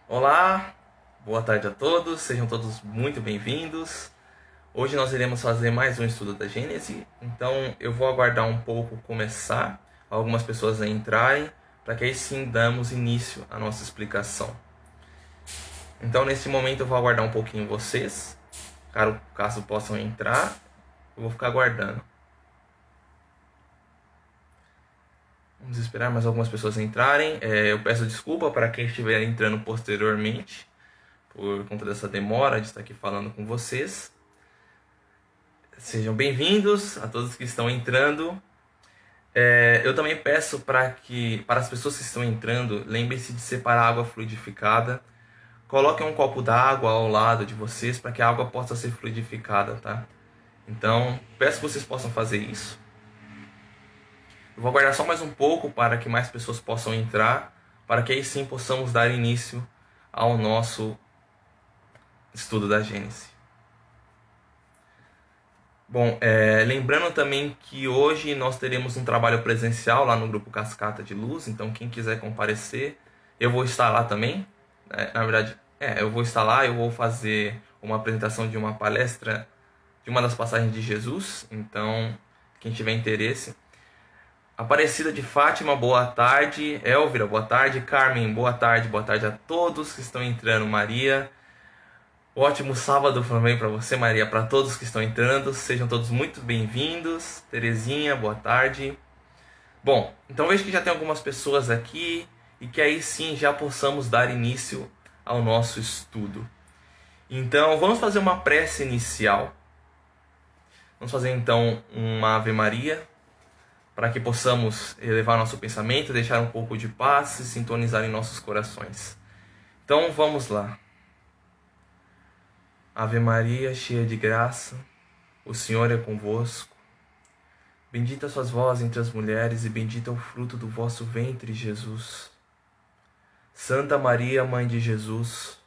Olá, boa tarde a todos, sejam todos muito bem-vindos. Hoje nós iremos fazer mais um estudo da Gênese, então eu vou aguardar um pouco começar, algumas pessoas a entrarem, para que aí sim damos início à nossa explicação. Então nesse momento eu vou aguardar um pouquinho vocês, caso possam entrar, eu vou ficar aguardando. Vamos esperar mais algumas pessoas entrarem. Eu peço desculpa para quem estiver entrando posteriormente, por conta dessa demora de estar aqui falando com vocês. Sejam bem-vindos a todos que estão entrando. Eu também peço para as pessoas que estão entrando, lembrem-se de separar a água fluidificada. Coloquem um copo d'água ao lado de vocês para que a água possa ser fluidificada, tá? Então, peço que vocês possam fazer isso. Eu vou aguardar só mais um pouco para que mais pessoas possam entrar, para que aí sim possamos dar início ao nosso estudo da Gênese. Bom, lembrando também que hoje nós teremos um trabalho presencial lá no grupo Cascata de Luz, então quem quiser comparecer, eu vou estar lá também. Na verdade, eu vou estar lá, eu vou fazer uma apresentação de uma palestra de uma das passagens de Jesus, então quem tiver interesse. Aparecida de Fátima, boa tarde. Elvira, boa tarde. Carmen, boa tarde a todos que estão entrando. Maria, ótimo sábado também para você, Maria, para todos que estão entrando. Sejam todos muito bem-vindos. Terezinha, boa tarde. Bom, então vejo que já tem algumas pessoas aqui e que aí sim já possamos dar início ao nosso estudo. Então, vamos fazer uma prece inicial. Vamos fazer então uma Ave Maria, para que possamos elevar nosso pensamento, deixar um pouco de paz e sintonizar em nossos corações. Então vamos lá. Ave Maria, cheia de graça, o Senhor é convosco. Bendita sois vós entre as mulheres e bendito é o fruto do vosso ventre, Jesus. Santa Maria, Mãe de Jesus,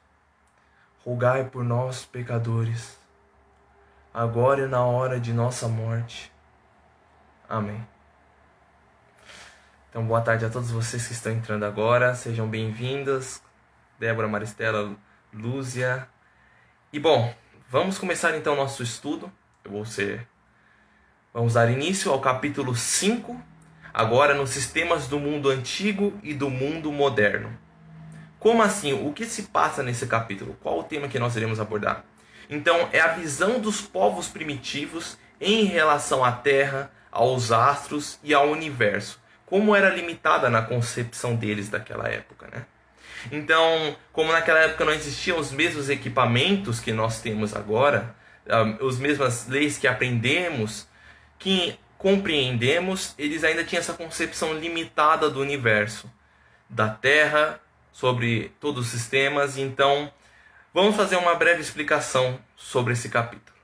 rogai por nós, pecadores, agora e na hora de nossa morte. Amém. Então, boa tarde a todos vocês que estão entrando agora. Sejam bem-vindos. Débora, Maristela, Lúcia. E, bom, vamos começar então o nosso estudo. Vamos dar início ao capítulo 5, agora nos sistemas do mundo antigo e do mundo moderno. Como assim? O que se passa nesse capítulo? Qual o tema que nós iremos abordar? Então, é a visão dos povos primitivos em relação à Terra, aos astros e ao universo. Como era limitada na concepção deles daquela época, né? Então, como naquela época não existiam os mesmos equipamentos que nós temos agora, as mesmas leis que aprendemos, que compreendemos, eles ainda tinham essa concepção limitada do universo, da Terra, sobre todos os sistemas. Então, vamos fazer uma breve explicação sobre esse capítulo.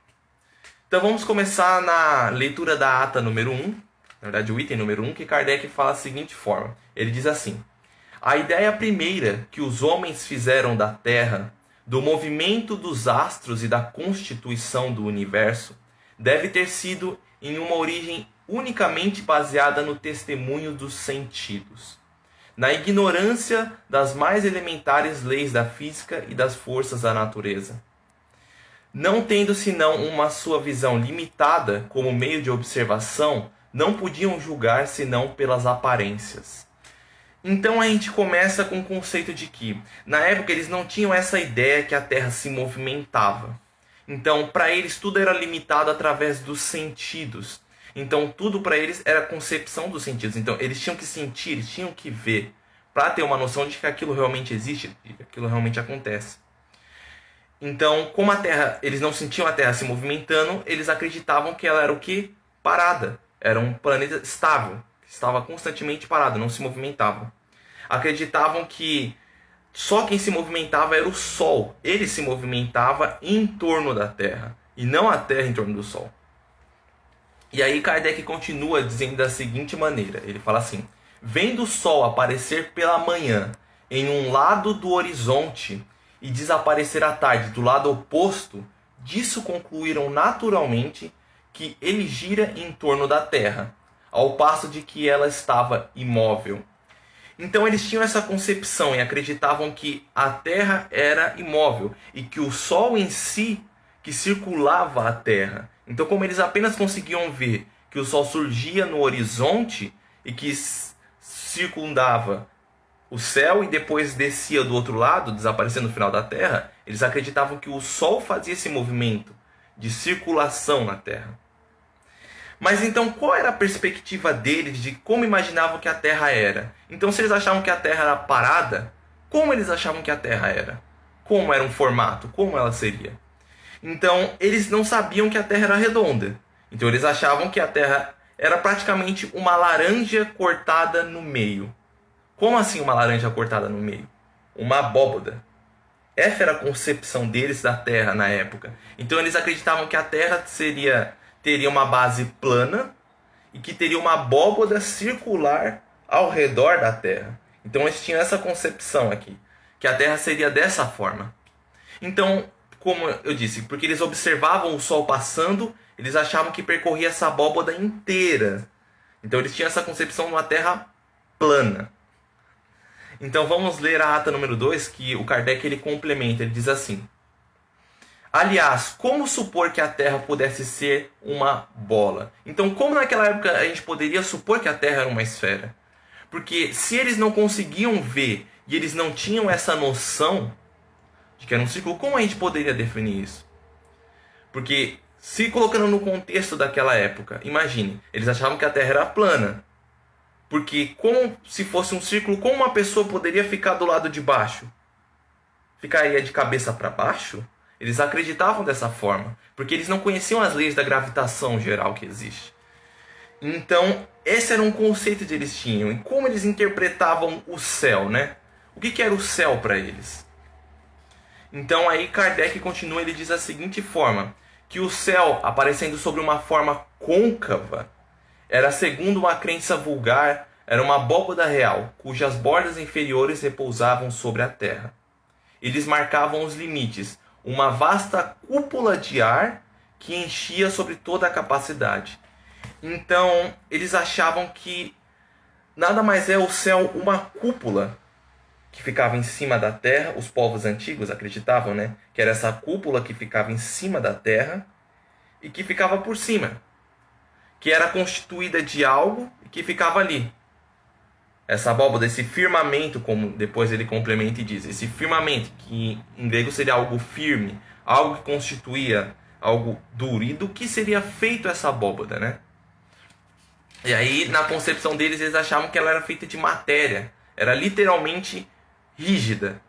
Então, vamos começar na leitura da ata número 1, na verdade o item número 1, que Kardec fala da seguinte forma. Ele diz assim: a ideia primeira que os homens fizeram da Terra, do movimento dos astros e da constituição do universo, deve ter sido em uma origem unicamente baseada no testemunho dos sentidos, na ignorância das mais elementares leis da física e das forças da natureza. Não tendo senão uma sua visão limitada como meio de observação, não podiam julgar senão pelas aparências. Então a gente começa com o conceito de que, na época, eles não tinham essa ideia que a Terra se movimentava. Então, para eles, tudo era limitado através dos sentidos. Então, tudo para eles era a concepção dos sentidos. Então, eles tinham que sentir, eles tinham que ver, para ter uma noção de que aquilo realmente existe, de que aquilo realmente acontece. Então, como a Terra, eles não sentiam a Terra se movimentando, eles acreditavam que ela era o quê? Parada. Era um planeta estável, que estava constantemente parado, não se movimentava. Acreditavam que só quem se movimentava era o Sol. Ele se movimentava em torno da Terra, e não a Terra em torno do Sol. E aí Kardec continua dizendo da seguinte maneira. Ele fala assim: vendo o Sol aparecer pela manhã em um lado do horizonte e desaparecer à tarde do lado oposto, disso concluíram naturalmente que ele gira em torno da Terra, ao passo de que ela estava imóvel. Então eles tinham essa concepção e acreditavam que a Terra era imóvel e que o Sol em si que circulava a Terra. Então, como eles apenas conseguiam ver que o Sol surgia no horizonte e que circundava o céu e depois descia do outro lado, desaparecendo no final da Terra, eles acreditavam que o Sol fazia esse movimento de circulação na Terra. Mas então, qual era a perspectiva deles de como imaginavam que a Terra era? Então, se eles achavam que a Terra era parada, como eles achavam que a Terra era? Como era um formato? Como ela seria? Então, eles não sabiam que a Terra era redonda. Então, eles achavam que a Terra era praticamente uma laranja cortada no meio. Como assim uma laranja cortada no meio? Uma abóboda. Essa era a concepção deles da Terra na época. Então, eles acreditavam que a Terra teria uma base plana e que teria uma abóboda circular ao redor da Terra. Então eles tinham essa concepção aqui, que a Terra seria dessa forma. Então, como eu disse, porque eles observavam o Sol passando, eles achavam que percorria essa abóboda inteira. Então eles tinham essa concepção de uma Terra plana. Então vamos ler a ata número 2, que o Kardec ele complementa, ele diz assim: aliás, como supor que a Terra pudesse ser uma bola? Então, como naquela época a gente poderia supor que a Terra era uma esfera? Porque se eles não conseguiam ver e eles não tinham essa noção de que era um círculo, como a gente poderia definir isso? Porque, se colocando no contexto daquela época, imagine, eles achavam que a Terra era plana. Porque, como se fosse um círculo, como uma pessoa poderia ficar do lado de baixo? Ficaria de cabeça para baixo? Eles acreditavam dessa forma, porque eles não conheciam as leis da gravitação geral que existe. Então, esse era um conceito que eles tinham. E como eles interpretavam o céu, né? O que era o céu para eles? Então, aí Kardec continua, ele diz da seguinte forma, que o céu, aparecendo sobre uma forma côncava, era, segundo uma crença vulgar, era uma abóboda real, cujas bordas inferiores repousavam sobre a terra. Eles marcavam os limites, uma vasta cúpula de ar que enchia sobre toda a capacidade. Então, eles achavam que nada mais é o céu uma cúpula que ficava em cima da terra. Os povos antigos acreditavam, né, que era essa cúpula que ficava em cima da terra e que ficava por cima, que era constituída de algo e que ficava ali. Essa abóboda, esse firmamento, como depois ele complementa e diz, esse firmamento, que em grego seria algo firme, algo que constituía algo duro. E do que seria feito essa abóboda, né? E aí, na concepção deles, eles achavam que ela era feita de matéria. Era literalmente rígida.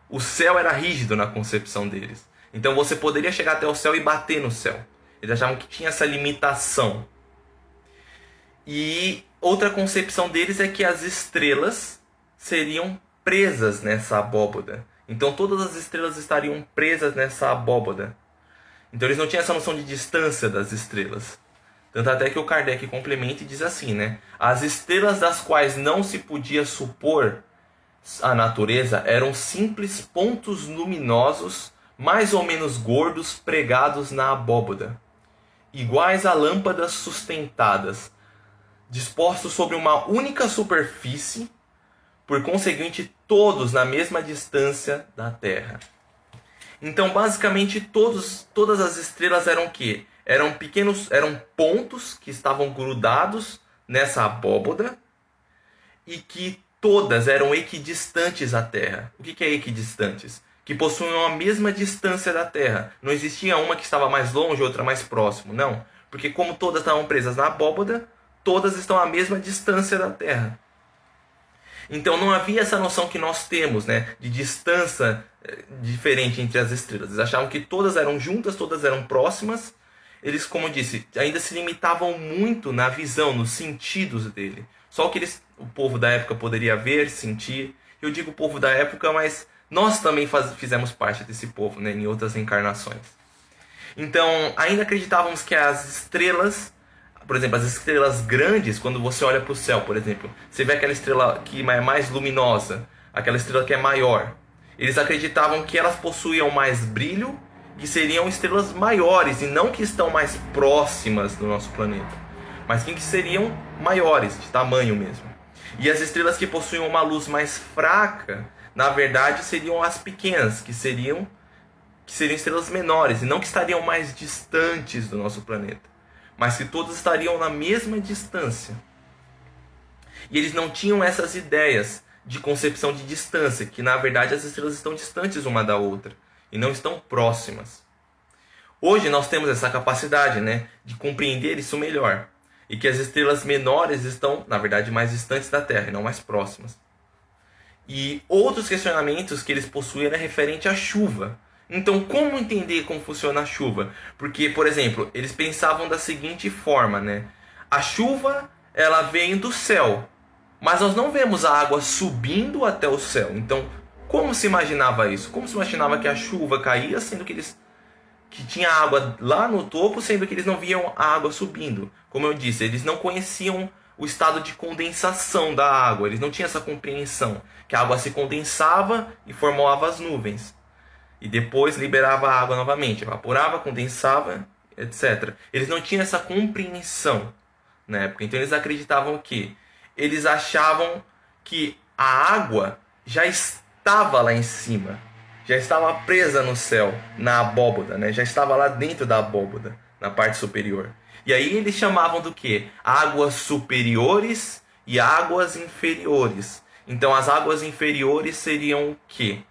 O céu era rígido na concepção deles. Então você poderia chegar até o céu e bater no céu. Eles achavam que tinha essa limitação. E outra concepção deles é que as estrelas seriam presas nessa abóboda. Então todas as estrelas estariam presas nessa abóboda. Então eles não tinham essa noção de distância das estrelas. Tanto até que o Kardec complementa e diz assim, né? As estrelas das quais não se podia supor a natureza eram simples pontos luminosos, mais ou menos gordos, pregados na abóboda, iguais a lâmpadas sustentadas, dispostos sobre uma única superfície, por conseguinte, todos na mesma distância da Terra. Então, basicamente, todas as estrelas eram o quê? Eram pontos que estavam grudados nessa abóboda e que todas eram equidistantes à Terra. O que é equidistantes? Que possuíam a mesma distância da Terra. Não existia uma que estava mais longe e outra mais próximo, não. Porque como todas estavam presas na abóboda, todas estão à mesma distância da Terra. Então não havia essa noção que nós temos, né, de distância diferente entre as estrelas. Eles achavam que todas eram juntas, todas eram próximas. Eles, como eu disse, ainda se limitavam muito na visão, nos sentidos dele. Só o que o povo da época poderia ver, sentir. Eu digo povo da época, mas nós também fizemos parte desse povo, né, em outras encarnações. Então, ainda acreditávamos que as estrelas, por exemplo, as estrelas grandes, quando você olha para o céu, por exemplo, você vê aquela estrela que é mais luminosa, aquela estrela que é maior. Eles acreditavam que elas possuíam mais brilho, que seriam estrelas maiores e não que estão mais próximas do nosso planeta, mas que seriam maiores, de tamanho mesmo. E as estrelas que possuíam uma luz mais fraca, na verdade, seriam as pequenas, que seriam estrelas menores, e não que estariam mais distantes do nosso planeta, mas que todas estariam na mesma distância. E eles não tinham essas ideias de concepção de distância, que na verdade as estrelas estão distantes uma da outra e não estão próximas. Hoje nós temos essa capacidade, né, de compreender isso melhor, e que as estrelas menores estão, na verdade, mais distantes da Terra e não mais próximas. E outros questionamentos que eles possuíam era referente à chuva. Então, como entender como funciona a chuva? Porque, por exemplo, eles pensavam da seguinte forma, né? A chuva, ela vem do céu, mas nós não vemos a água subindo até o céu. Então, como se imaginava isso? Como se imaginava que a chuva caía, sendo que tinha água lá no topo, sendo que eles não viam a água subindo? Como eu disse, eles não conheciam o estado de condensação da água. Eles não tinham essa compreensão, que a água se condensava e formava as nuvens. E depois liberava a água novamente, evaporava, condensava, etc. Eles não tinham essa compreensão na época. Então eles acreditavam que... Eles achavam que a água já estava lá em cima. Já estava presa no céu, na abóboda, né? Já estava lá dentro da abóboda, na parte superior. E aí eles chamavam do quê? Águas superiores e águas inferiores. Então as águas inferiores seriam o quê?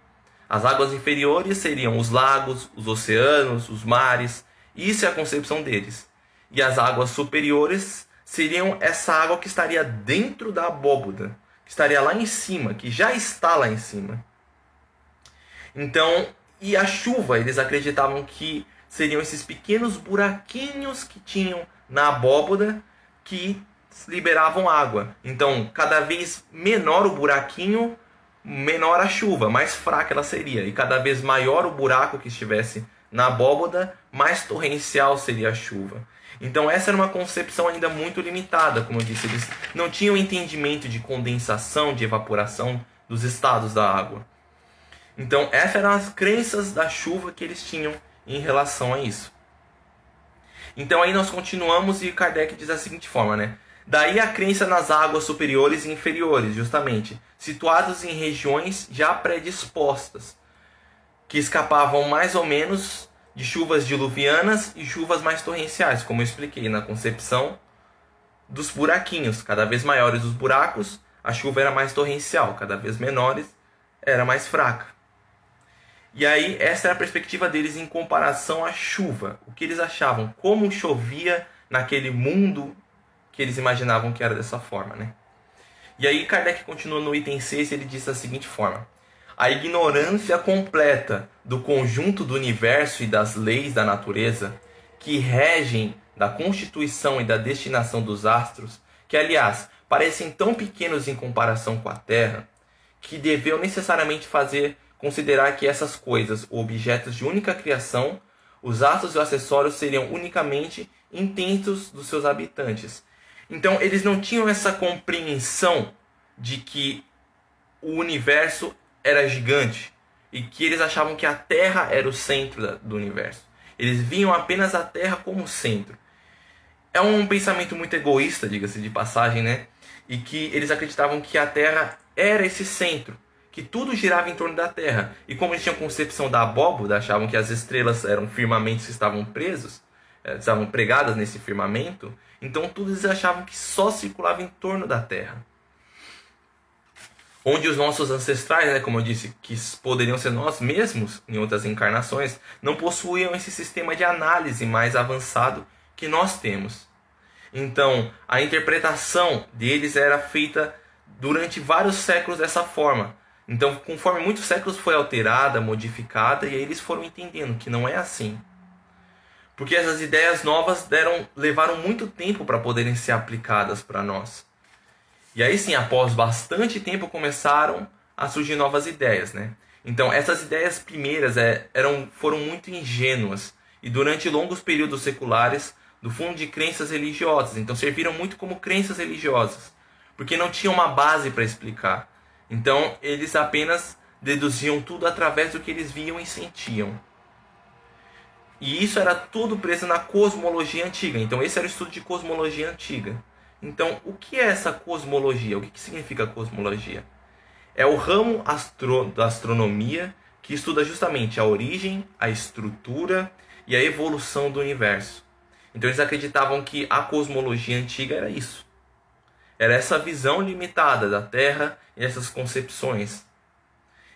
As águas inferiores seriam os lagos, os oceanos, os mares. Isso é a concepção deles. E as águas superiores seriam essa água que estaria dentro da abóboda, que estaria lá em cima, que já está lá em cima. Então, e a chuva, eles acreditavam que seriam esses pequenos buraquinhos que tinham na abóboda que liberavam água. Então, cada vez menor o buraquinho, menor a chuva, mais fraca ela seria. E cada vez maior o buraco que estivesse na abóboda, mais torrencial seria a chuva. Então essa era uma concepção ainda muito limitada, como eu disse. Eles não tinham entendimento de condensação, de evaporação dos estados da água. Então essas eram as crenças da chuva que eles tinham em relação a isso. Então aí nós continuamos e Kardec diz da seguinte forma, né? Daí a crença nas águas superiores e inferiores, justamente, situados em regiões já predispostas, que escapavam mais ou menos de chuvas diluvianas e chuvas mais torrenciais, como eu expliquei na concepção dos buraquinhos. Cada vez maiores os buracos, a chuva era mais torrencial, cada vez menores, era mais fraca. E aí essa era a perspectiva deles em comparação à chuva. O que eles achavam, como chovia naquele mundo que eles imaginavam que era dessa forma, né? E aí Kardec continua no item 6 e ele diz da seguinte forma: a ignorância completa do conjunto do universo e das leis da natureza que regem da constituição e da destinação dos astros, que aliás parecem tão pequenos em comparação com a Terra, que deveu necessariamente fazer considerar que essas coisas, objetos de única criação, os astros e os acessórios seriam unicamente intentos dos seus habitantes. Então eles não tinham essa compreensão de que o universo era gigante e que eles achavam que a Terra era o centro do universo. Eles viam apenas a Terra como centro. É um pensamento muito egoísta, diga-se de passagem, né? E que eles acreditavam que a Terra era esse centro, que tudo girava em torno da Terra. E como eles tinham concepção da abóboda, achavam que as estrelas eram firmamentos que estavam presos, estavam pregadas nesse firmamento, então tudo eles achavam que só circulava em torno da Terra. Onde os nossos ancestrais, né, como eu disse, que poderiam ser nós mesmos em outras encarnações, não possuíam esse sistema de análise mais avançado que nós temos. Então, a interpretação deles era feita durante vários séculos dessa forma. Então, conforme muitos séculos foi alterada, modificada, e aí eles foram entendendo que não é assim. Porque essas ideias novas levaram muito tempo para poderem ser aplicadas para nós. E aí sim, após bastante tempo, começaram a surgir novas ideias, né? Então, essas ideias primeiras foram muito ingênuas e durante longos períodos seculares, do fundo de crenças religiosas. Então, serviram muito como crenças religiosas, porque não tinham uma base para explicar. Então, eles apenas deduziam tudo através do que eles viam e sentiam. E isso era tudo preso na cosmologia antiga. Então, esse era o estudo de cosmologia antiga. Então, o que é essa cosmologia? O que significa cosmologia? É o ramo da astronomia que estuda justamente a origem, a estrutura e a evolução do universo. Então eles acreditavam que a cosmologia antiga era isso. Era essa visão limitada da Terra e essas concepções.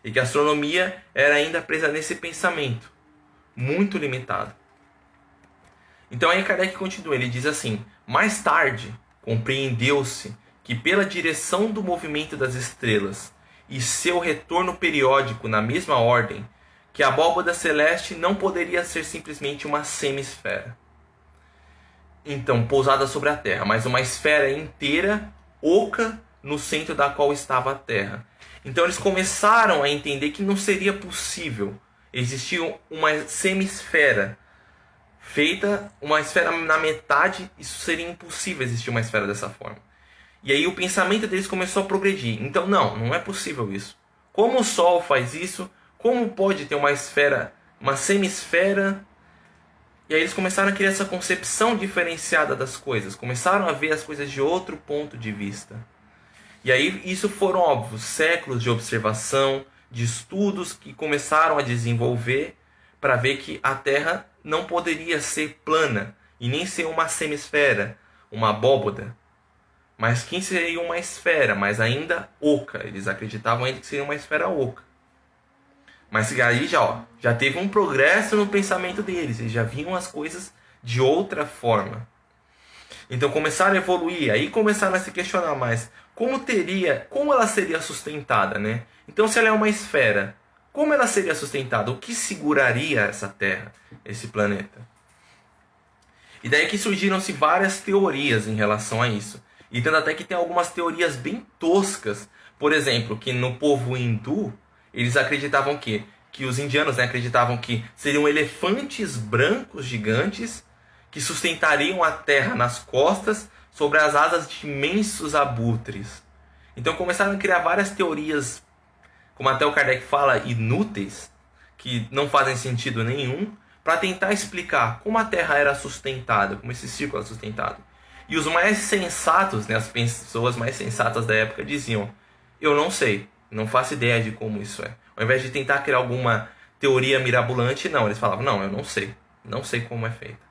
E que a astronomia era ainda presa nesse pensamento, muito limitado. Então aí Kardec continua, ele diz assim: mais tarde compreendeu-se que pela direção do movimento das estrelas e seu retorno periódico na mesma ordem, que a abóbada celeste não poderia ser simplesmente uma semisfera. Então, pousada sobre a Terra, mas uma esfera inteira, oca, no centro da qual estava a Terra. Então eles começaram a entender que não seria possível existir uma semisfera feita, uma esfera na metade, isso seria impossível existir uma esfera dessa forma. E aí o pensamento deles começou a progredir. Então não é possível isso. Como o Sol faz isso? Como pode ter uma esfera, uma semisfera? E aí eles começaram a criar essa concepção diferenciada das coisas. Começaram a ver as coisas de outro ponto de vista. E aí isso foram, óbvio, séculos de observação, de estudos que começaram a desenvolver para ver que a Terra não poderia ser plana e nem ser uma semisfera, uma abóbada. Mas que seria uma esfera, mas ainda oca. Eles acreditavam ainda que seria uma esfera oca. Mas aí já teve um progresso no pensamento deles. Eles já viam as coisas de outra forma. Então começaram a evoluir. Aí começaram a se questionar mais. Como ela seria sustentada, né? Então se ela é uma esfera, como ela seria sustentada? O que seguraria essa Terra, esse planeta? E daí que surgiram-se várias teorias em relação a isso. E tanto até que tem algumas teorias bem toscas. Por exemplo, que no povo hindu, eles acreditavam que os indianos, né, acreditavam que seriam elefantes brancos gigantes que sustentariam a terra nas costas sobre as asas de imensos abutres. Então começaram a criar várias teorias, como até o Kardec fala, inúteis, que não fazem sentido nenhum, para tentar explicar como a terra era sustentada, como esse círculo era sustentado. E os mais sensatos, né, as pessoas mais sensatas da época diziam: eu não sei, não faço ideia de como isso é. Ao invés de tentar criar alguma teoria mirabolante, não, eles falavam: não, eu não sei como é feita.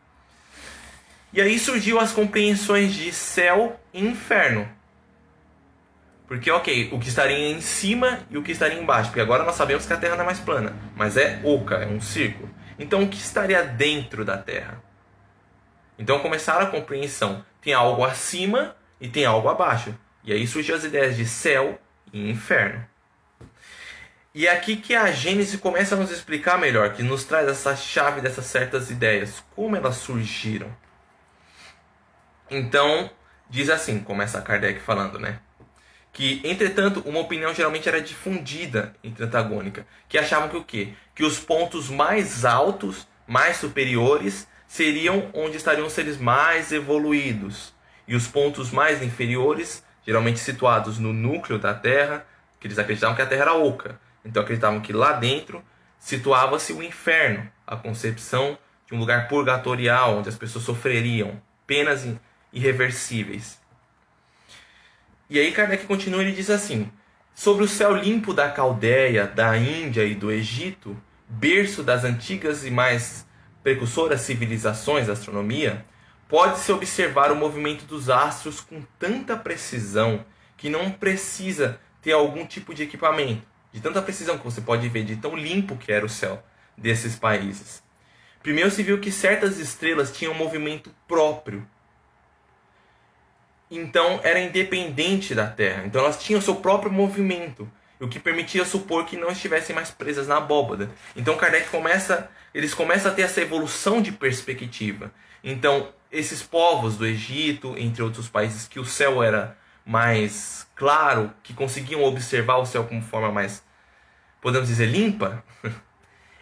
E aí surgiu as compreensões de céu e inferno. Porque, ok, o que estaria em cima e o que estaria embaixo. Porque agora nós sabemos que a Terra não é mais plana, mas é oca, é um círculo. Então o que estaria dentro da Terra? Então começaram a compreensão. Tem algo acima e tem algo abaixo. E aí surgiu as ideias de céu e inferno. E é aqui que a Gênese começa a nos explicar melhor, que nos traz essa chave dessas certas ideias. Como elas surgiram. Então, diz assim, começa Kardec falando, né? Que, entretanto, uma opinião geralmente era difundida entre antagônica. Que achavam que o quê? Que os pontos mais altos, mais superiores, seriam onde estariam os seres mais evoluídos. E os pontos mais inferiores, geralmente situados no núcleo da Terra, que eles acreditavam que a Terra era oca. Então acreditavam que lá dentro situava-se o inferno, a concepção de um lugar purgatorial, onde as pessoas sofreriam penas irreversíveis. E aí Kardec continua e diz assim: sobre o céu limpo da Caldeia, da Índia e do Egito, berço das antigas e mais precursoras civilizações da astronomia, pode-se observar o movimento dos astros com tanta precisão que não precisa ter algum tipo de equipamento. De tanta precisão que você pode ver, de tão limpo que era o céu desses países. Primeiro se viu que certas estrelas tinham um movimento próprio. Então era independente da Terra. Então elas tinham seu próprio movimento, o que permitia supor que não estivessem mais presas na abóbada. Então Kardec eles começam a ter essa evolução de perspectiva. Então esses povos do Egito, entre outros países, que o céu era mais claro, que conseguiam observar o céu como forma mais, podemos dizer, limpa,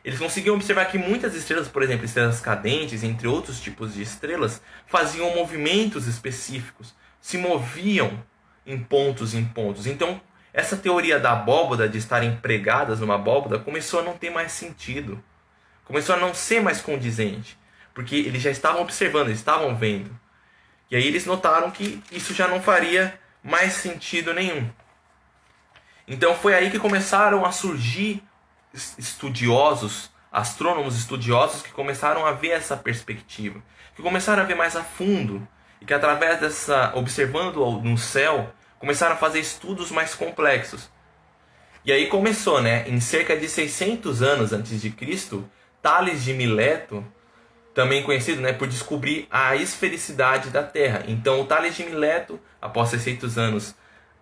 eles conseguiam observar que muitas estrelas, por exemplo, estrelas cadentes, entre outros tipos de estrelas, faziam movimentos específicos, se moviam em pontos. Então, essa teoria da abóbada, de estarem pregadas numa abóbada, começou a não ter mais sentido. Começou a não ser mais condizente. Porque eles já estavam observando, eles estavam vendo E aí eles notaram que isso já não faria mais sentido nenhum. Então foi aí que começaram a surgir estudiosos, astrônomos estudiosos, que começaram a ver essa perspectiva, que começaram a ver mais a fundo, e que através dessa, observando no céu, começaram a fazer estudos mais complexos. E aí começou, né? Em cerca de 600 anos antes de Cristo, Tales de Mileto, também conhecido, né, por descobrir a esfericidade da Terra. Então, o Tales de Mileto, após 600 anos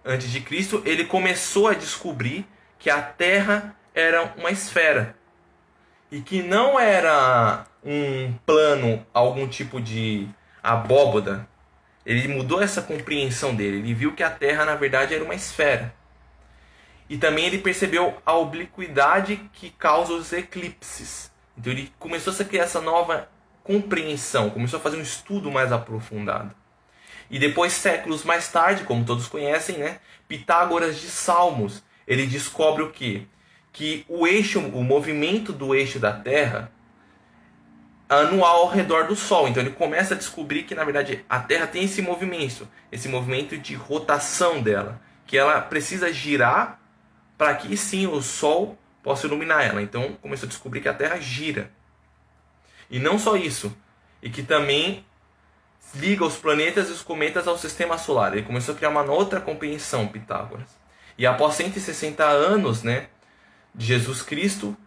antes de Cristo, ele começou a descobrir que a Terra era uma esfera e que não era um plano, algum tipo de abóboda. Ele mudou essa compreensão dele. Ele viu que a Terra, na verdade, era uma esfera. E também ele percebeu a obliquidade que causa os eclipses. Então ele começou a criar essa nova compreensão, começou a fazer um estudo mais aprofundado. E depois, séculos mais tarde, como todos conhecem, né, Pitágoras de Salmos, ele descobre o quê? Que o eixo, o movimento do eixo da Terra anual ao redor do Sol. Então ele começa a descobrir que, na verdade, a Terra tem esse movimento de rotação dela, que ela precisa girar para que sim o Sol possa iluminar ela. Então começou a descobrir que a Terra gira. E não só isso, e que também liga os planetas e os cometas ao sistema solar. Ele começou a criar uma outra compreensão, Pitágoras. E após 160 anos, né, de Jesus Cristo,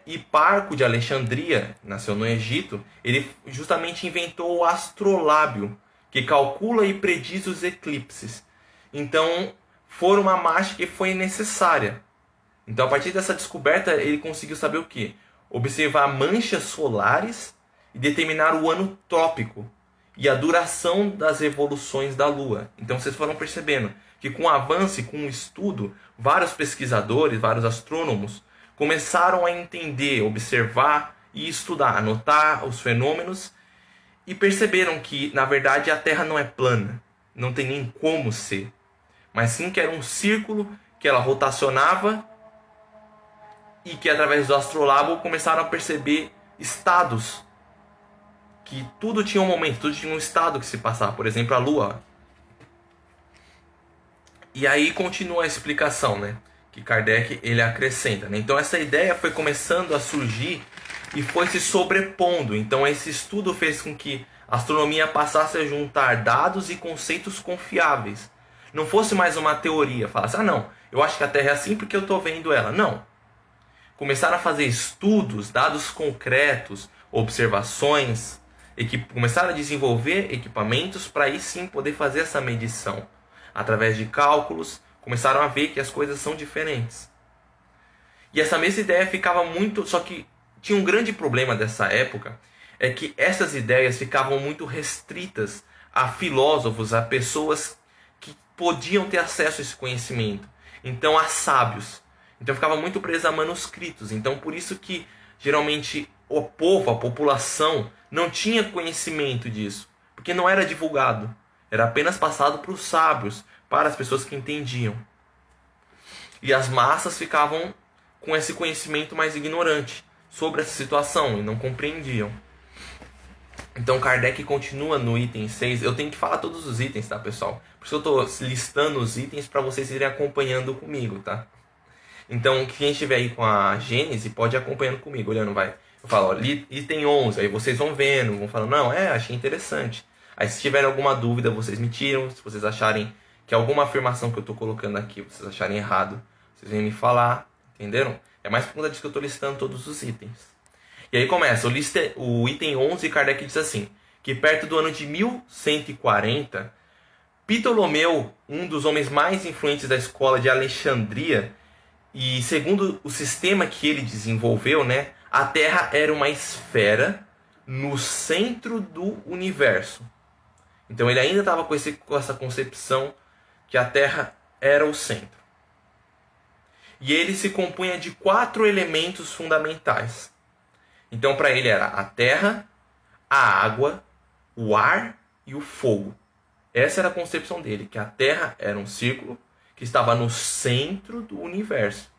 Hiparco de Alexandria, nasceu no Egito, ele justamente inventou o astrolábio, que calcula e prediz os eclipses. Então, foi uma marcha que foi necessária. Então, a partir dessa descoberta, ele conseguiu saber o quê? Observar manchas solares e determinar o ano trópico e a duração das revoluções da Lua. Então vocês foram percebendo que com o avanço e com o estudo, vários pesquisadores, vários astrônomos começaram a entender, observar e estudar, anotar os fenômenos e perceberam que, na verdade, a Terra não é plana, não tem nem como ser, mas sim que era um círculo que ela rotacionava e que através do astrolábio começaram a perceber estados, que tudo tinha um momento, tudo tinha um estado que se passava, por exemplo, a Lua. E aí continua a explicação, né, que Kardec ele acrescenta, né? Então essa ideia foi começando a surgir e foi se sobrepondo. Então esse estudo fez com que a astronomia passasse a juntar dados e conceitos confiáveis. Não fosse mais uma teoria, falasse, não, eu acho que a Terra é assim porque eu estou vendo ela. Não. Começaram a fazer estudos, dados concretos, observações, começaram a desenvolver equipamentos para aí sim poder fazer essa medição. Através de cálculos, começaram a ver que as coisas são diferentes. E essa mesma ideia ficava muito... Só que tinha um grande problema dessa época, é que essas ideias ficavam muito restritas a filósofos, a pessoas que podiam ter acesso a esse conhecimento. Então, a sábios. Então ficava muito preso a manuscritos. Então por isso que geralmente o povo, a população, não tinha conhecimento disso. Porque não era divulgado. Era apenas passado para os sábios, para as pessoas que entendiam. E as massas ficavam com esse conhecimento mais ignorante sobre essa situação e não compreendiam. Então Kardec continua no item 6. Eu tenho que falar todos os itens, tá, pessoal? Por isso eu estou listando os itens para vocês irem acompanhando comigo, tá? Então, quem estiver aí com a Gênese pode ir acompanhando comigo, olhando, vai. Eu falo, ó, item 11, aí vocês vão vendo, vão falando, não, achei interessante. Aí se tiverem alguma dúvida, vocês me tiram. Se vocês acharem que alguma afirmação que eu estou colocando aqui, vocês acharem errado, vocês vêm me falar, entenderam? É mais por conta disso que eu estou listando todos os itens. E aí começa, o item 11, Kardec diz assim, que perto do ano de 1140, Ptolomeu, um dos homens mais influentes da escola de Alexandria, e segundo o sistema que ele desenvolveu, né, a Terra era uma esfera no centro do universo. Então ele ainda estava com essa concepção que a Terra era o centro. E ele se compunha de 4 elementos fundamentais. Então para ele era a Terra, a água, o ar e o fogo. Essa era a concepção dele, que a Terra era um círculo que estava no centro do universo.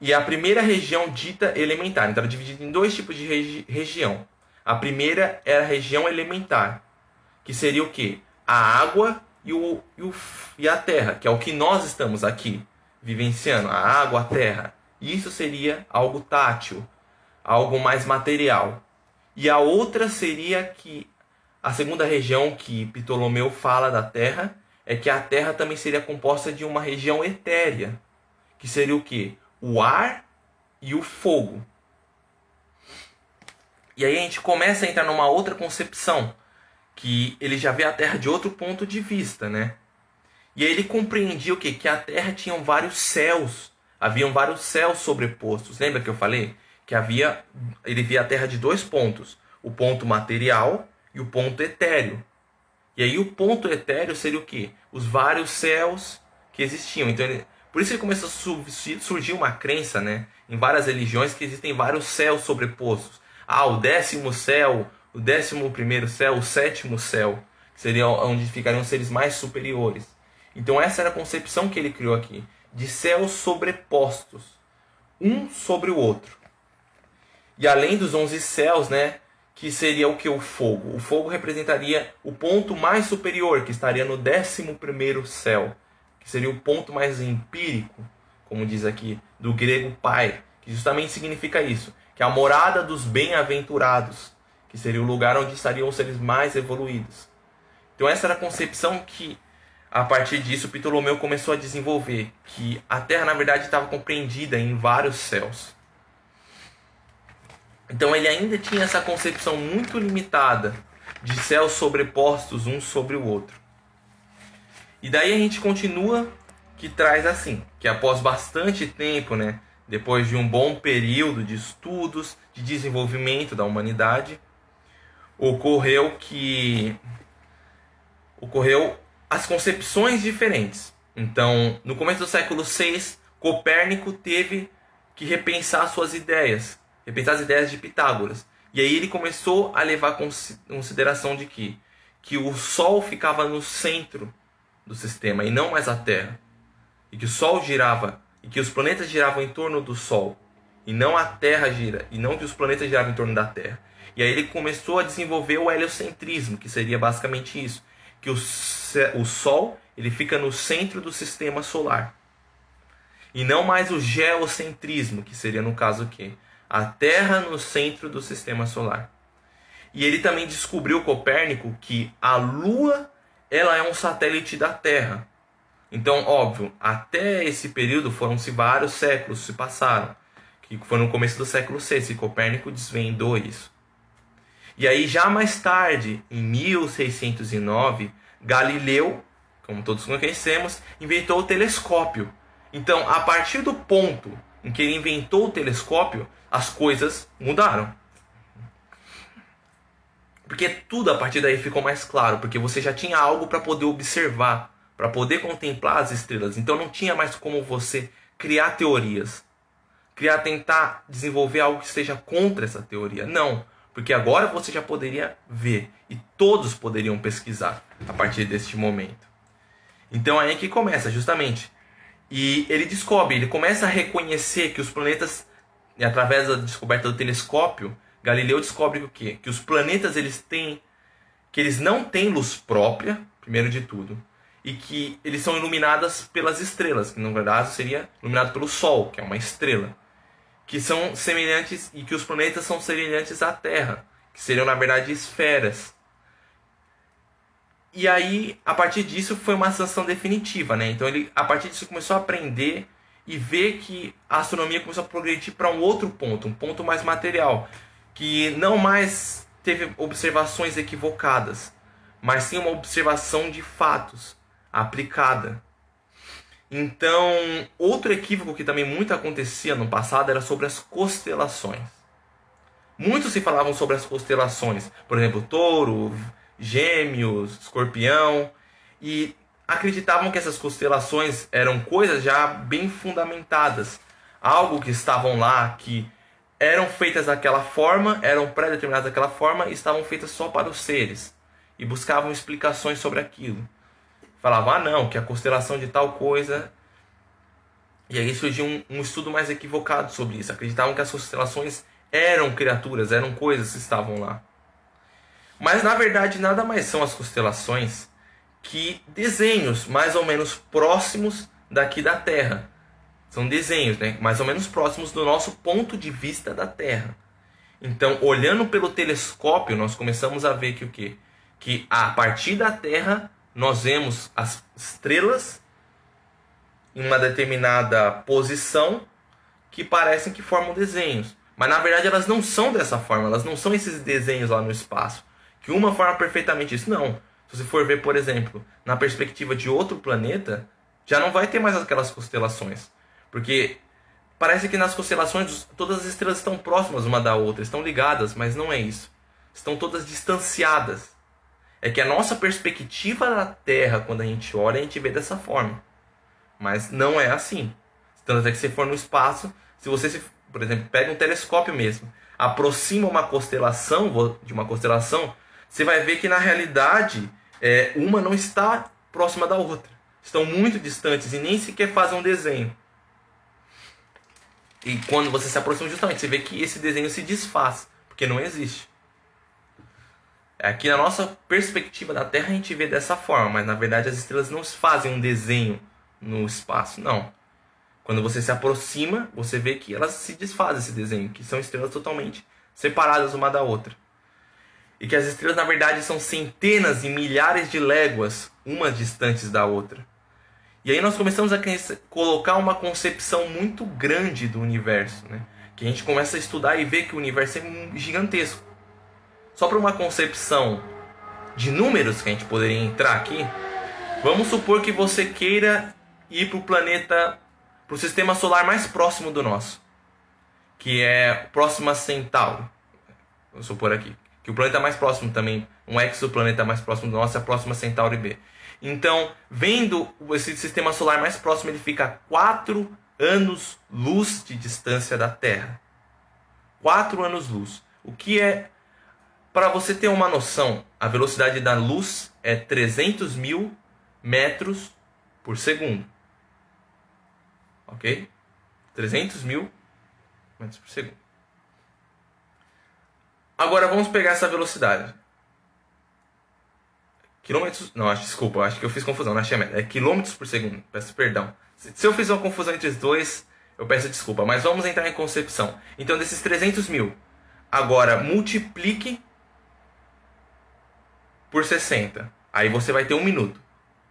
E a primeira região dita elementar. Então era dividida em 2 tipos de região. A primeira era a região elementar, que seria o quê? A água e a terra, que é o que nós estamos aqui vivenciando, a água, a terra. Isso seria algo tátil, algo mais material. E a outra seria que a segunda região que Ptolomeu fala da terra é que a terra também seria composta de uma região etérea, que seria o quê? O ar e o fogo. E aí a gente começa a entrar numa outra concepção, que ele já vê a terra de outro ponto de vista, né? E aí ele compreendia o quê? Que a terra tinha vários céus, haviam vários céus sobrepostos. Lembra que eu falei? Que ele via a terra de dois pontos, o ponto material e o ponto etéreo. E aí o ponto etéreo seria o quê? Os vários céus que existiam. Então por isso ele começou a surgir uma crença, né, em várias religiões, que existem vários céus sobrepostos. O 10º céu, o 11º céu, o 7º céu, que seria onde ficariam os seres mais superiores. Então essa era a concepção que ele criou aqui, de céus sobrepostos, um sobre o outro. E além dos 11 céus, né, que seria o que? O fogo. O fogo representaria o ponto mais superior, que estaria no 11º céu, que seria o ponto mais empírico, como diz aqui, do grego pai, que justamente significa isso, que é a morada dos bem-aventurados, que seria o lugar onde estariam os seres mais evoluídos. Então essa era a concepção que, a partir disso, Ptolomeu começou a desenvolver, que a Terra, na verdade, estava compreendida em vários céus. Então ele ainda tinha essa concepção muito limitada de céus sobrepostos um sobre o outro. E daí a gente continua, que traz assim, que após bastante tempo, né, depois de um bom período de estudos, de desenvolvimento da humanidade, ocorreu as concepções diferentes. Então, no começo do século VI, Copérnico teve que repensar suas ideias, repensar as ideias de Pitágoras. E aí ele começou a levar em consideração de que o Sol ficava no centro do sistema e não mais a Terra. E que o Sol girava, e que os planetas giravam em torno do Sol, e não a Terra gira, e não que os planetas giravam em torno da Terra. E aí ele começou a desenvolver o heliocentrismo, que seria basicamente isso, que o Sol ele fica no centro do sistema solar. E não mais o geocentrismo, que seria no caso o quê? A Terra no centro do sistema solar. E ele também descobriu, Copérnico, que a Lua ela é um satélite da Terra. Então, óbvio, até esse período foram-se vários séculos se passaram, que foi no começo do século VI, que Copérnico desvendou isso. E aí, já mais tarde, em 1609, Galileu, como todos conhecemos, inventou o telescópio. Então, a partir do ponto em que ele inventou o telescópio, as coisas mudaram. Porque tudo a partir daí ficou mais claro, porque você já tinha algo para poder observar, para poder contemplar as estrelas. Então não tinha mais como você criar teorias, tentar desenvolver algo que esteja contra essa teoria. Não, porque agora você já poderia ver e todos poderiam pesquisar a partir deste momento. Então é aí que começa, justamente. E ele começa a reconhecer que os planetas, através da descoberta do telescópio, Galileu descobre o quê? Que os planetas eles não têm luz própria, primeiro de tudo, e que eles são iluminados pelas estrelas, que na verdade seria iluminado pelo Sol, que é uma estrela, que são semelhantes e que os planetas são semelhantes à Terra, que seriam na verdade esferas. E aí, a partir disso, foi uma sanção definitiva, né? Então ele, a partir disso, começou a aprender e ver que a astronomia começou a progredir para um outro ponto, um ponto mais material, que não mais teve observações equivocadas, mas sim uma observação de fatos aplicada. Então, outro equívoco que também muito acontecia no passado era sobre as constelações. Muito se falavam sobre as constelações, por exemplo, Touro, Gêmeos, Escorpião, e acreditavam que essas constelações eram coisas já bem fundamentadas, algo que estavam lá, que eram feitas daquela forma, eram pré-determinadas daquela forma e estavam feitas só para os seres, e buscavam explicações sobre aquilo. Falavam, não, que a constelação de tal coisa... E aí surgiu um estudo mais equivocado sobre isso. Acreditavam que as constelações eram criaturas, eram coisas que estavam lá. Mas na verdade nada mais são as constelações que desenhos mais ou menos próximos daqui da Terra. São desenhos, né, mais ou menos próximos do nosso ponto de vista da Terra. Então, olhando pelo telescópio, nós começamos a ver que o quê? Que a partir da Terra nós vemos as estrelas em uma determinada posição que parecem que formam desenhos. Mas na verdade elas não são dessa forma, elas não são esses desenhos lá no espaço. Que uma forma perfeitamente isso. Não. Se você for ver, por exemplo, na perspectiva de outro planeta, já não vai ter mais aquelas constelações. Porque parece que nas constelações todas as estrelas estão próximas uma da outra, estão ligadas, mas não é isso. Estão todas distanciadas. É que a nossa perspectiva da Terra, quando a gente olha, a gente vê dessa forma. Mas não é assim. Tanto é que se for no espaço, se você, por exemplo, pega um telescópio mesmo, aproxima uma constelação de uma constelação, você vai ver que na realidade uma não está próxima da outra. Estão muito distantes e nem sequer fazem um desenho. E quando você se aproxima, justamente, você vê que esse desenho se desfaz, porque não existe. Aqui na nossa perspectiva da Terra a gente vê dessa forma, mas na verdade as estrelas não fazem um desenho no espaço, não. Quando você se aproxima, você vê que elas se desfazem esse desenho, que são estrelas totalmente separadas uma da outra. E que as estrelas na verdade são centenas e milhares de léguas, umas distantes da outra. E aí nós começamos a colocar uma concepção muito grande do universo, né? Que a gente começa a estudar e ver que o universo é gigantesco. Só para uma concepção de números que a gente poderia entrar aqui, vamos supor que você queira ir para o sistema solar mais próximo do nosso, que é Próxima Centauri. Vou supor aqui que o planeta mais próximo também, um exoplaneta mais próximo do nosso é a Próxima Centauri B. Então, vendo esse sistema solar mais próximo, ele fica a 4 anos-luz de distância da Terra. 4 anos-luz. O que é, para você ter uma noção, a velocidade da luz é 300 mil metros por segundo. Ok? 300 mil metros por segundo. Agora vamos pegar essa velocidade. Quilômetros... Não, desculpa, acho que eu fiz confusão, não achei a média. É quilômetros por segundo, peço perdão. Se eu fiz uma confusão entre os dois, eu peço desculpa. Mas vamos entrar em concepção. Então, desses 300 mil, agora multiplique por 60. Aí você vai ter 1 minuto.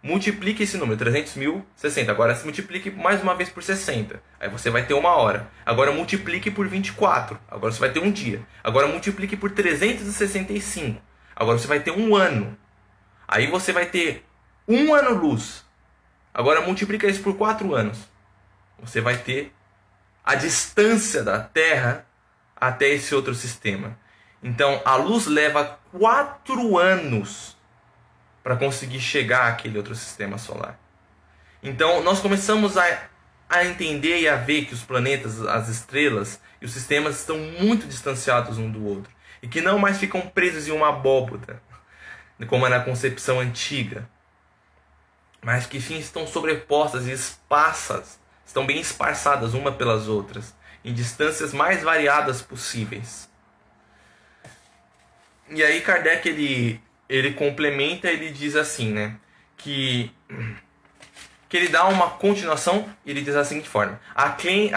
Multiplique esse número, 300 mil, 60. Agora se multiplique mais uma vez por 60. Aí você vai ter 1 hora. Agora multiplique por 24. Agora você vai ter 1 dia. Agora multiplique por 365. Agora você vai ter 1 ano. Aí você vai ter 1 ano-luz. Agora multiplica isso por 4 anos. Você vai ter a distância da Terra até esse outro sistema. Então a luz leva 4 anos para conseguir chegar àquele outro sistema solar. Então nós começamos a entender e a ver que os planetas, as estrelas e os sistemas estão muito distanciados um do outro. E que não mais ficam presos em uma abóboda, como é na concepção antiga. Mas que sim estão sobrepostas e esparsas, estão bem esparçadas uma pelas outras, em distâncias mais variadas possíveis. E aí Kardec ele complementa, ele diz assim, né, que ele dá uma continuação, ele diz da seguinte forma: a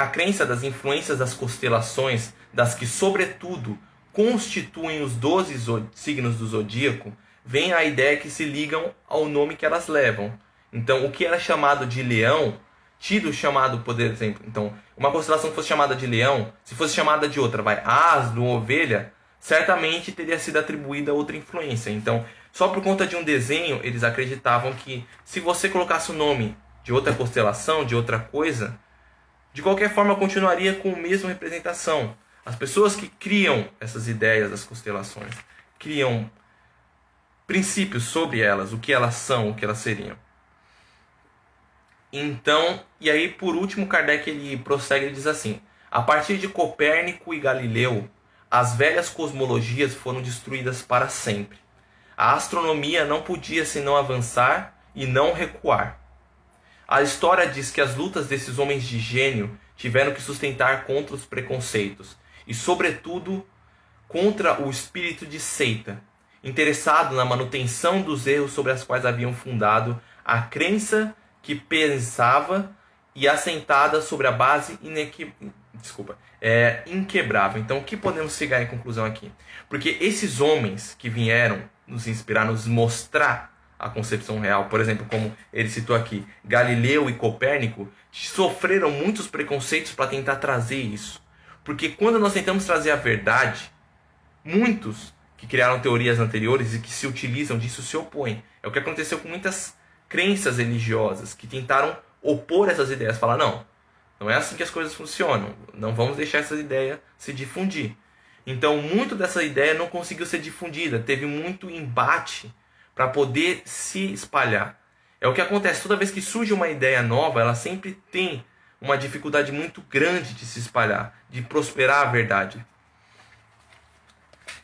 crença das influências das constelações, das que sobretudo constituem os 12 signos do zodíaco, vem a ideia que se ligam ao nome que elas levam. Então, o que era chamado de leão, tido chamado, por exemplo, então, uma constelação que fosse chamada de leão, se fosse chamada de outra, asno, ovelha, certamente teria sido atribuída a outra influência. Então, só por conta de um desenho, eles acreditavam que se você colocasse o nome de outra constelação, de outra coisa, de qualquer forma continuaria com a mesma representação. As pessoas que criam essas ideias das constelações, criam princípios sobre elas, o que elas são, o que elas seriam. Então, e aí por último Kardec ele prossegue e diz assim: a partir de Copérnico e Galileu, as velhas cosmologias foram destruídas para sempre. A astronomia não podia senão avançar e não recuar. A história diz que as lutas desses homens de gênio tiveram que sustentar contra os preconceitos e, sobretudo, contra o espírito de seita. interessado na manutenção dos erros sobre as quais haviam fundado a crença que pensava e assentada sobre a base inquebrável. Então, o que podemos chegar em conclusão aqui? Porque esses homens que vieram nos inspirar, nos mostrar a concepção real, por exemplo, como ele citou aqui, Galileu e Copérnico, sofreram muitos preconceitos para tentar trazer isso. Porque quando nós tentamos trazer a verdade, muitos que criaram teorias anteriores e que se utilizam disso se opõem. É o que aconteceu com muitas crenças religiosas que tentaram opor essas ideias. Falar, não é assim que as coisas funcionam. Não vamos deixar essa ideia se difundir. Então, muito dessa ideia não conseguiu ser difundida. Teve muito embate para poder se espalhar. É o que acontece. Toda vez que surge uma ideia nova, ela sempre tem uma dificuldade muito grande de se espalhar, de prosperar a verdade.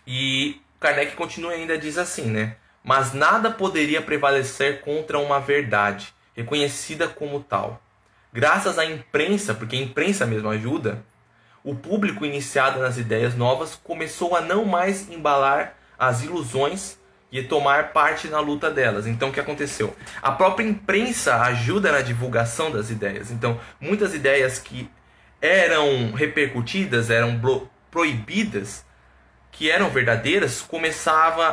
E Kardec continua e ainda diz assim, né? Mas nada poderia prevalecer contra uma verdade, reconhecida como tal. Graças à imprensa, porque a imprensa mesmo ajuda, o público iniciado nas ideias novas começou a não mais embalar as ilusões e tomar parte na luta delas. Então, o que aconteceu? A própria imprensa ajuda na divulgação das ideias. Então, muitas ideias que eram repercutidas, eram proibidas, que eram verdadeiras,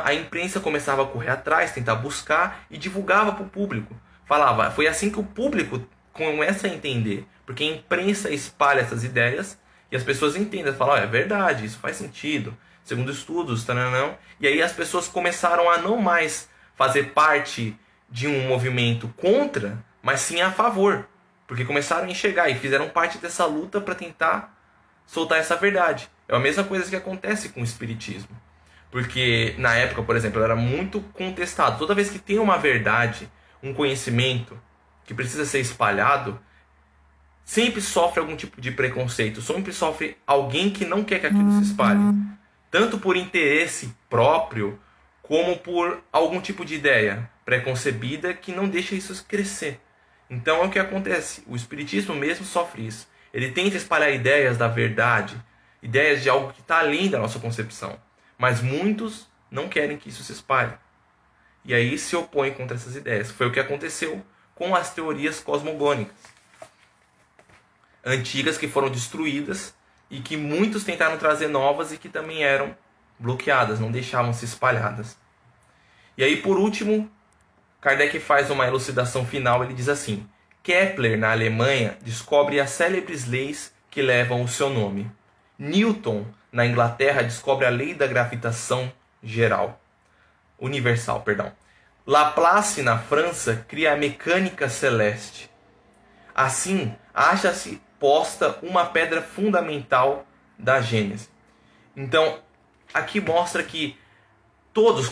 a imprensa começava a correr atrás, tentar buscar e divulgava para o público. Falava, foi assim que o público começa a entender, porque a imprensa espalha essas ideias e as pessoas entendem, falam, é verdade, isso faz sentido, segundo estudos, taranã. E aí as pessoas começaram a não mais fazer parte de um movimento contra, mas sim a favor, porque começaram a enxergar e fizeram parte dessa luta para tentar soltar essa verdade. É a mesma coisa que acontece com o espiritismo. Porque na época, por exemplo, era muito contestado. Toda vez que tem uma verdade, um conhecimento que precisa ser espalhado, sempre sofre algum tipo de preconceito. Sempre sofre alguém que não quer que aquilo se espalhe. Tanto por interesse próprio, como por algum tipo de ideia preconcebida que não deixa isso crescer. Então é o que acontece. O espiritismo mesmo sofre isso. Ele tenta espalhar ideias da verdade, ideias de algo que está além da nossa concepção. Mas muitos não querem que isso se espalhe. E aí se opõem contra essas ideias. Foi o que aconteceu com as teorias cosmogônicas. Antigas que foram destruídas e que muitos tentaram trazer novas e que também eram bloqueadas, não deixavam se espalhadas. E aí, por último, Kardec faz uma elucidação final. Ele diz assim: Kepler, na Alemanha, descobre as célebres leis que levam o seu nome. Newton, na Inglaterra, descobre a lei da gravitação universal. Laplace, na França, cria a mecânica celeste. Assim, acha-se posta uma pedra fundamental da Gênese. Então, aqui mostra que todos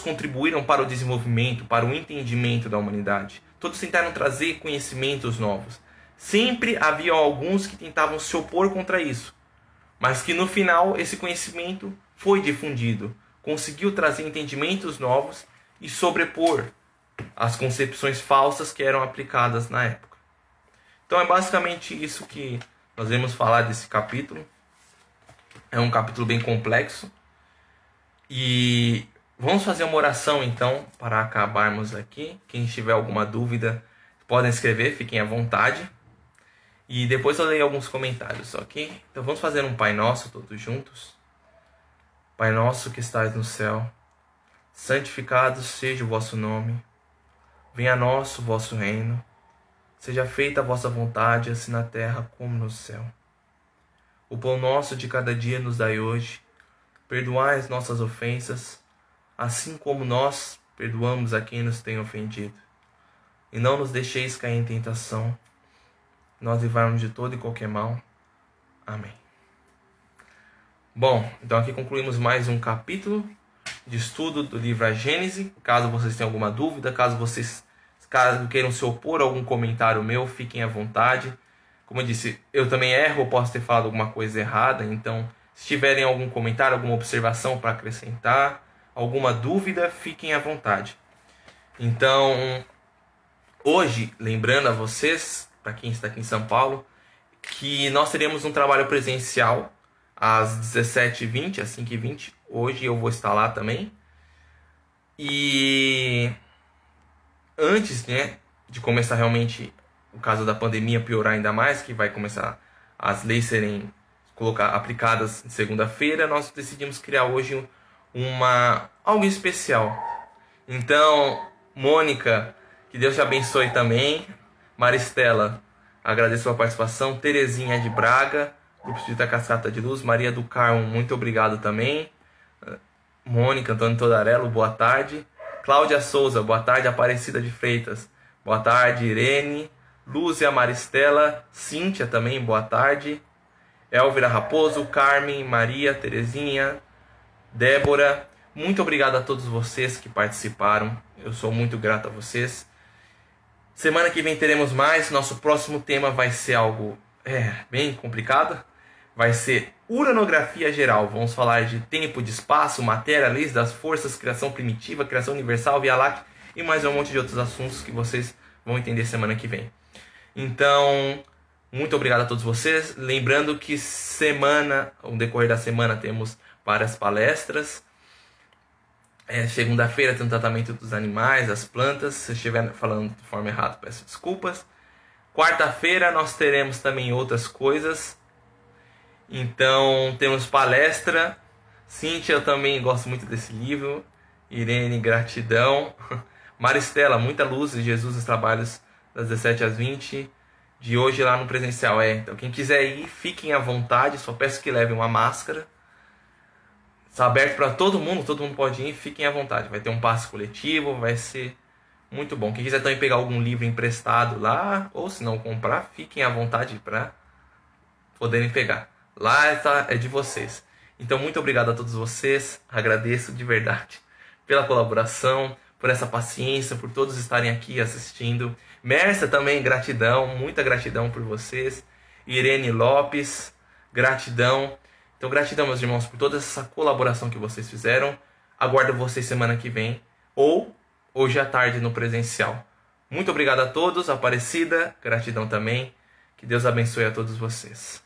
contribuíram para o desenvolvimento, para o entendimento da humanidade. Todos tentaram trazer conhecimentos novos. Sempre havia alguns que tentavam se opor contra isso, mas que no final esse conhecimento foi difundido, conseguiu trazer entendimentos novos e sobrepor as concepções falsas que eram aplicadas na época. Então é basicamente isso que nós vamos falar desse capítulo. É um capítulo bem complexo. E vamos fazer uma oração então para acabarmos aqui. Quem tiver alguma dúvida podem escrever, fiquem à vontade. E depois eu leio alguns comentários, ok? Então vamos fazer um Pai Nosso todos juntos. Pai nosso que estais no céu, santificado seja o vosso nome. Venha a nós o vosso reino. Seja feita a vossa vontade, assim na terra como no céu. O pão nosso de cada dia nos dai hoje. Perdoai as nossas ofensas, assim como nós perdoamos a quem nos tem ofendido. E não nos deixeis cair em tentação, nós livrai-nos de todo e qualquer mal. Amém. Bom, então aqui concluímos mais um capítulo de estudo do livro A Gênese. Caso vocês tenham alguma dúvida, caso queiram se opor a algum comentário meu, fiquem à vontade. Como eu disse, eu também erro, eu posso ter falado alguma coisa errada, então se tiverem algum comentário, alguma observação para acrescentar, alguma dúvida, fiquem à vontade. Então, hoje, lembrando a vocês, para quem está aqui em São Paulo, que nós teremos um trabalho presencial às 17h20, às 5h20. Hoje eu vou estar lá também. E antes, né, de começar realmente o caso da pandemia piorar ainda mais, que vai começar as leis serem aplicadas segunda-feira, nós decidimos criar hoje algo especial. Então, Mônica, que Deus te abençoe também. Maristela, agradeço a sua participação. Terezinha de Braga, Grupo Espírita Cascata de Luz. Maria do Carmo, muito obrigado também. Mônica, Antônio Todarello, boa tarde. Cláudia Souza, boa tarde. Aparecida de Freitas, boa tarde. Irene, Lúcia, Maristela, Cíntia também, boa tarde. Elvira Raposo, Carmen, Maria, Terezinha, Débora, muito obrigado a todos vocês que participaram. Eu sou muito grato a vocês. Semana que vem teremos mais. Nosso próximo tema vai ser algo bem complicado. Vai ser uranografia geral. Vamos falar de tempo, de espaço, matéria, leis das forças, criação primitiva, criação universal, Via Láctea e mais um monte de outros assuntos que vocês vão entender semana que vem. Então, muito obrigado a todos vocês. Lembrando que no decorrer da semana, temos várias palestras. Segunda-feira tem o tratamento dos animais, das plantas. Se estiver falando de forma errada, peço desculpas. Quarta-feira nós teremos também outras coisas. Então, temos palestra. Cíntia, eu também gosto muito desse livro. Irene, gratidão. Maristela, muita luz de Jesus nos trabalhos das 17 às 20. De hoje lá no presencial. Então, quem quiser ir, fiquem à vontade. Só peço que levem uma máscara. Está aberto para todo mundo pode ir, fiquem à vontade. Vai ter um passe coletivo, vai ser muito bom. Quem quiser também pegar algum livro emprestado lá, ou se não comprar, fiquem à vontade para poderem pegar. Lá é de vocês. Então, muito obrigado a todos vocês. Agradeço de verdade pela colaboração, por essa paciência, por todos estarem aqui assistindo. Mércia também, gratidão, muita gratidão por vocês. Irene Lopes, gratidão. Então, gratidão, meus irmãos, por toda essa colaboração que vocês fizeram. Aguardo vocês semana que vem ou hoje à tarde no presencial. Muito obrigado a todos. Aparecida, gratidão também. Que Deus abençoe a todos vocês.